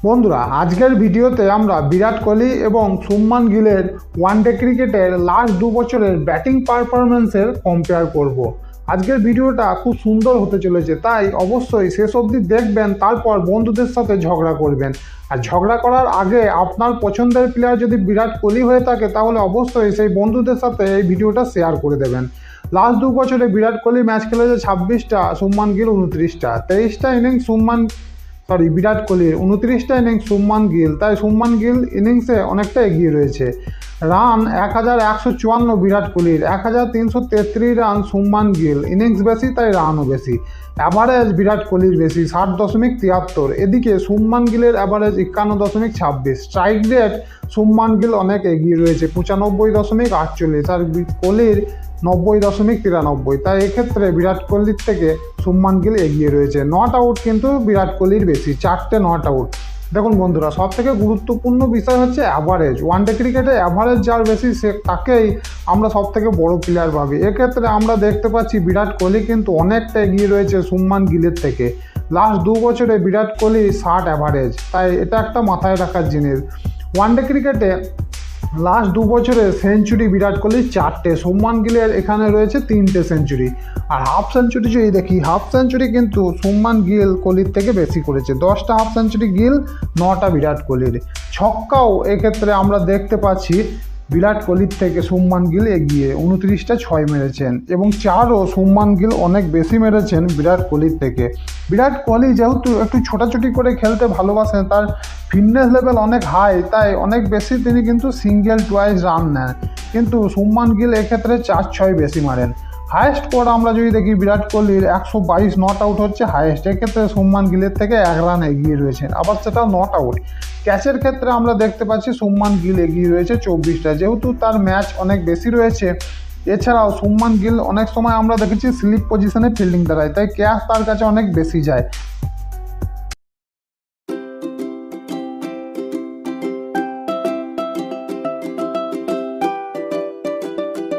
বন্ধুরা, আজকের ভিডিওতে আমরা বিরাট কোহলি এবং শুভমান গিলের ওয়ানডে ক্রিকেটের লাস্ট 2 বছরের ব্যাটিং পারফরমেন্সের কম্পেয়ার করব। আজকের ভিডিওটা খুব সুন্দর হতে চলেছে, তাই অবশ্যই শেষ অবধি দেখবেন, তারপর বন্ধুদের সাথে ঝগড়া করবেন। আর ঝগড়া করার আগে আপনার পছন্দের প্লেয়ার যদি বিরাট কোহলি হয়ে থাকে তাহলে অবশ্যই সেই বন্ধুদের সাথে এই ভিডিওটা শেয়ার করে দেবেন। লাস্ট 2 বছরে বিরাট কোহলি ম্যাচ খেলেছে 26টা, শুভমান গিল 29টা। 23টা ইনিংস বিরাট কোহলির, 29টা ইনিংস শুভমান গিল, তাই শুভমান গিল ইনিংসে অনেকটা এগিয়ে রয়েছে। রান 1154 বিরাট কোহলির, 1333 রান শুভমান গিল, ইনিংস বেশি তাই রানও বেশি। অ্যাভারেজ বিরাট কোহলির বেশি 60.73, এদিকে শুভমান গিলের average 51.26। Strike rate Shubman Gill অনেক এগিয়ে রয়েছে 95.48, আর কোহলির 90.93। তাই এক্ষেত্রে বিরাট কোহলির থেকে শুভমান গিল এগিয়ে রয়েছে। নট আউট কিন্তু বিরাট কোহলির বেশি, 4টে নট আউট। দেখুন বন্ধুরা, সব থেকে গুরুত্বপূর্ণ বিষয় হচ্ছে অ্যাভারেজ। ওয়ানডে ক্রিকেটে অ্যাভারেজ যার বেশি তাকেই আমরা সব থেকে বড় প্লেয়ার ভাবি। এক্ষেত্রে আমরা দেখতে পাচ্ছি বিরাট কোহলি কিন্তু অনেকটা এগিয়ে রয়েছে শুভমান গিলের থেকে। লাস্ট 2 বছরে বিরাট কোহলি 60 অ্যাভারেজ, তাই এটা একটা মাথায় রাখার জিনিস। ওয়ানডে ক্রিকেটে লাস্ট 2 বছরে সেঞ্চুরি বিরাট কোহলির 4টে, শুভমান গিলের এখানে রয়েছে 3টে সেঞ্চুরি। আর হাফ সেঞ্চুরি যদি দেখি, হাফ সেঞ্চুরি কিন্তু শুভমান গিল কোহলির থেকে বেশি করেছে। 10টা হাফ সেঞ্চুরি গিল, 9টা বিরাট কোহলির। ছক্কাও এক্ষেত্রে আমরা দেখতে পাচ্ছি বিরাট কোহলির থেকে শুভমান গিল এগিয়ে, 29টা 6 মেরেছেন, এবং 4ও শুভমান গিল অনেক বেশি মেরেছেন বিরাট কোহলির থেকে। বিরাট কোহলি যেহেতু একটু ছোটাছুটি করে খেলতে ভালোবাসেন, তার ফিটনেস লেভেল অনেক হাই, তাই অনেক বেশি তিনি কিন্তু সিঙ্গেল টুয়াইস রান নেন, কিন্তু শুভমান গিল এক্ষেত্রে 4-6 বেশি মারেন। হায়েস্ট স্কোর আমরা যদি দেখি, বিরাট কোহলির 122 নট আউট হচ্ছে হায়েস্ট, এক্ষেত্রে শুভমান গিলের থেকে 1 রান এগিয়ে রয়েছেন, আবার সেটাও নট আউট। ক্যাচের ক্ষেত্রে আমরা দেখতে পাচ্ছি শুভমান গিল এগিয়ে রয়েছে 24টা, যেহেতু তার ম্যাচ অনেক বেশি রয়েছে। এছাড়াও শুভমান গিল অনেক সময় আমরা দেখেছি স্লিপ পজিশনে ফিল্ডিং দাঁড়ায়, তাই ক্যাচ তার কাছে অনেক বেশি যায়।